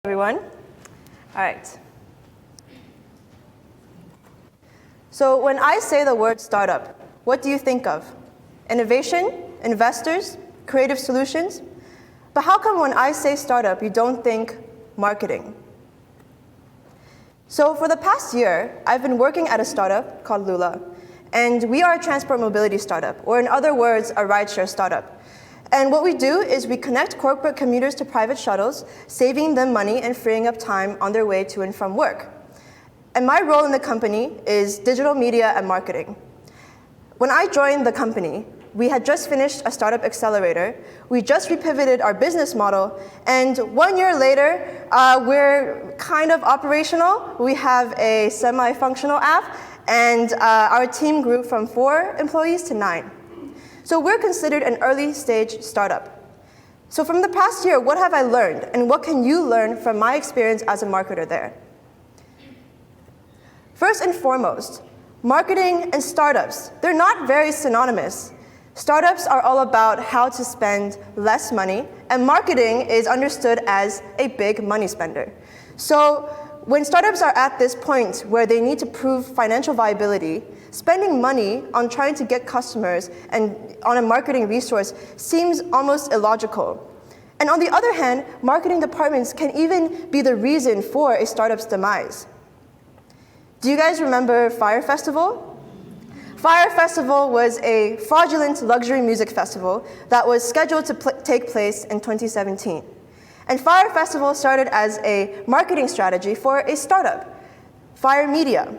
Everyone. All right. So when I say the word startup, what do you think of? Innovation, investors, creative solutions? But how come when I say startup, you don't think marketing? So for the past year, I've been working at a startup called Lula, and we are a transport mobility startup, or in other words, a rideshare startup. And what we do is we connect corporate commuters to private shuttles, saving them money and freeing up time on their way to and from work. And my role in the company is digital media and marketing. When I joined the company, we had just finished a startup accelerator. We just repivoted our business model, and 1 year later, we're kind of operational. We have a semi-functional app, and our team grew from 4 employees to 9. So we're considered an early stage startup. So from the past year, what have I learned, and what can you learn from my experience as a marketer there? First and foremost, marketing and startups, they're not very synonymous. Startups are all about how to spend less money, and marketing is understood as a big money spender. So when startups are at this point where they need to prove financial viability, spending money on trying to get customers and on a marketing resource seems almost illogical. And on the other hand, marketing departments can even be the reason for a startup's demise. Do you guys remember Fyre Festival? Fyre Festival was a fraudulent luxury music festival that was scheduled to take place in 2017. And Fyre Festival started as a marketing strategy for a startup, Fyre Media.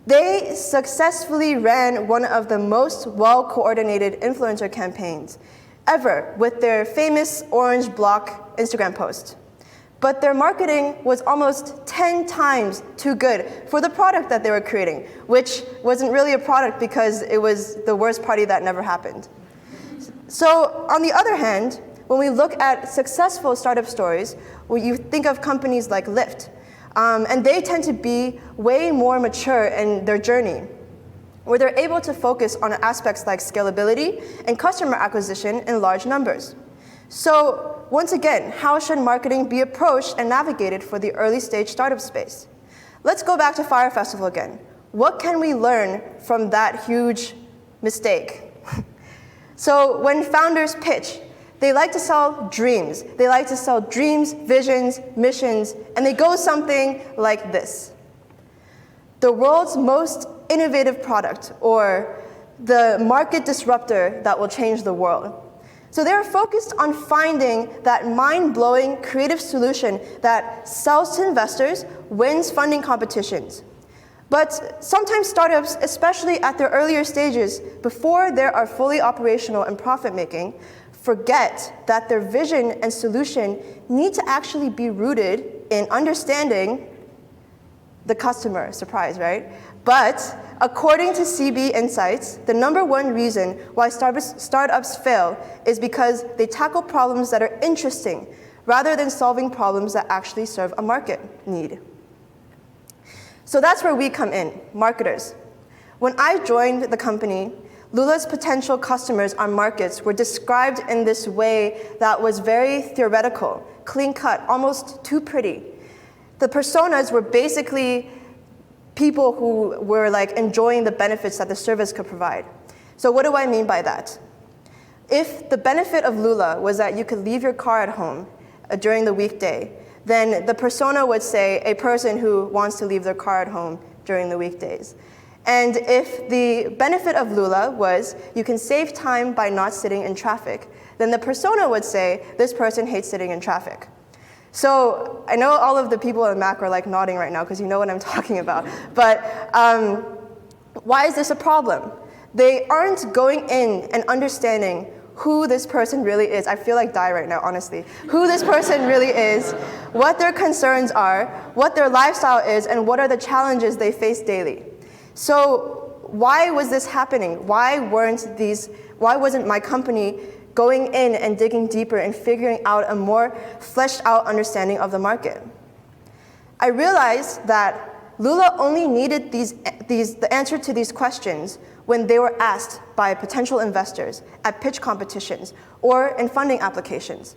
They successfully ran one of the most well-coordinated influencer campaigns ever with their famous orange block Instagram post. But their marketing was almost 10 times too good for the product that they were creating, which wasn't really a product because it was the worst party that never happened. So on the other hand, when we look at successful startup stories, well, you think of companies like Lyft, and they tend to be way more mature in their journey, where they're able to focus on aspects like scalability and customer acquisition in large numbers. So once again, how should marketing be approached and navigated for the early stage startup space? Let's go back to Fyre Festival again. What can we learn from that huge mistake? So when founders pitch, they like to sell dreams. They like to sell dreams, visions, missions, and they go something like this. The world's most innovative product, or the market disruptor that will change the world. So they're focused on finding that mind-blowing creative solution that sells to investors, wins funding competitions. But sometimes startups, especially at their earlier stages, before they are fully operational and profit-making, forget that their vision and solution need to actually be rooted in understanding the customer. Surprise, right? But according to CB Insights, the #1 reason why startups fail is because they tackle problems that are interesting rather than solving problems that actually serve a market need. So that's where we come in, marketers. When I joined the company, Lula's potential customers on markets were described in this way that was very theoretical, clean-cut, almost too pretty. The personas were basically people who were like enjoying the benefits that the service could provide. So what do I mean by that? If the benefit of Lula was that you could leave your car at home during the weekday, then the persona would say a person who wants to leave their car at home during the weekdays. And if the benefit of Lula was you can save time by not sitting in traffic, then the persona would say this person hates sitting in traffic. So I know all of the people in Mac are like nodding right now because you know what I'm talking about. But why is this a problem? They aren't going in and understanding who this person really is. I feel like die right now, honestly. Who this person really is, what their concerns are, what their lifestyle is, and what are the challenges they face daily. So why was this happening? Why wasn't my company going in and digging deeper and figuring out a more fleshed out understanding of the market? I realized that Lula only needed the answer to these questions when they were asked by potential investors at pitch competitions or in funding applications.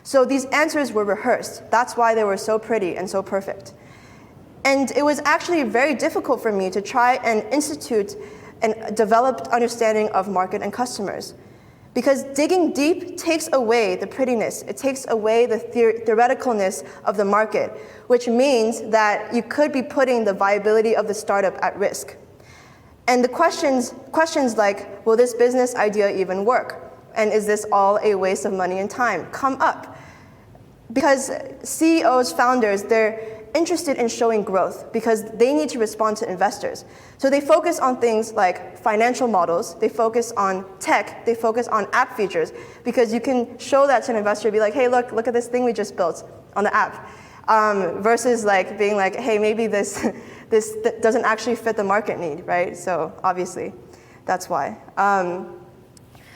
So these answers were rehearsed. That's why they were so pretty and so perfect. And it was actually very difficult for me to try and institute a developed understanding of market and customers. Because digging deep takes away the prettiness. It takes away the theoreticalness of the market, which means that you could be putting the viability of the startup at risk. And the questions like, will this business idea even work? And is this all a waste of money and time? Come up. Because CEOs, founders, they're interested in showing growth because they need to respond to investors. So they focus on things like financial models, they focus on tech, they focus on app features, because you can show that to an investor, be like, hey, look at this thing we just built on the app. Versus like being like, hey, maybe this doesn't actually fit the market need, right? So obviously, that's why.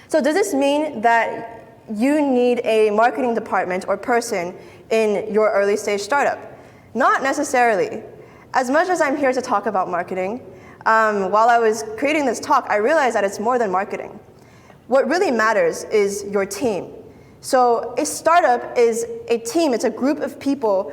So does this mean that you need a marketing department or person in your early stage startup? Not necessarily. As much as I'm here to talk about marketing, while I was creating this talk, I realized that it's more than marketing. What really matters is your team. So a startup is a team, it's a group of people.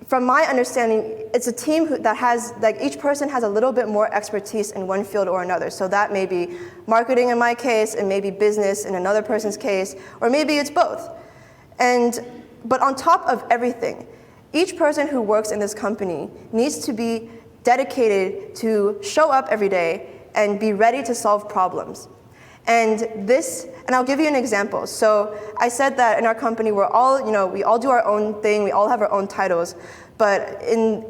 From my understanding, it's a team that has, like, each person has a little bit more expertise in one field or another. So that may be marketing in my case, and maybe business in another person's case, or maybe it's both. But on top of everything, each person who works in this company needs to be dedicated to show up every day and be ready to solve problems. And I'll give you an example. So I said that in our company, we all do our own thing, we all have our own titles. But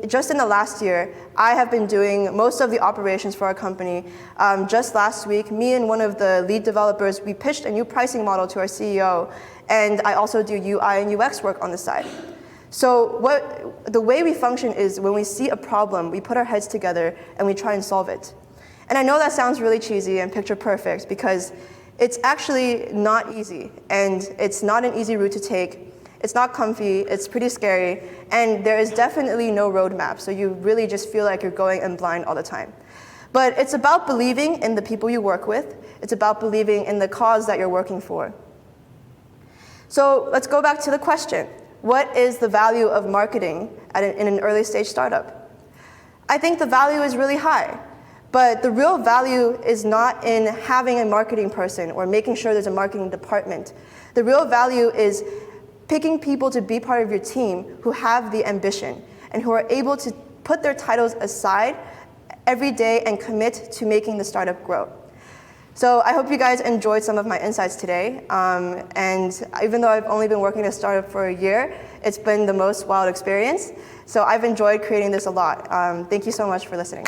just in the last year, I have been doing most of the operations for our company. Just last week, me and one of the lead developers, we pitched a new pricing model to our CEO, and I also do UI and UX work on the side. So the way we function is when we see a problem, we put our heads together and we try and solve it. And I know that sounds really cheesy and picture perfect because it's actually not easy, and it's not an easy route to take. It's not comfy, it's pretty scary, and there is definitely no roadmap, so you really just feel like you're going in blind all the time. But it's about believing in the people you work with. It's about believing in the cause that you're working for. So let's go back to the question. What is the value of marketing in an early stage startup? I think the value is really high, but the real value is not in having a marketing person or making sure there's a marketing department. The real value is picking people to be part of your team who have the ambition and who are able to put their titles aside every day and commit to making the startup grow. So I hope you guys enjoyed some of my insights today. And even though I've only been working at a startup for a year, it's been the most wild experience. So I've enjoyed creating this a lot. Thank you so much for listening.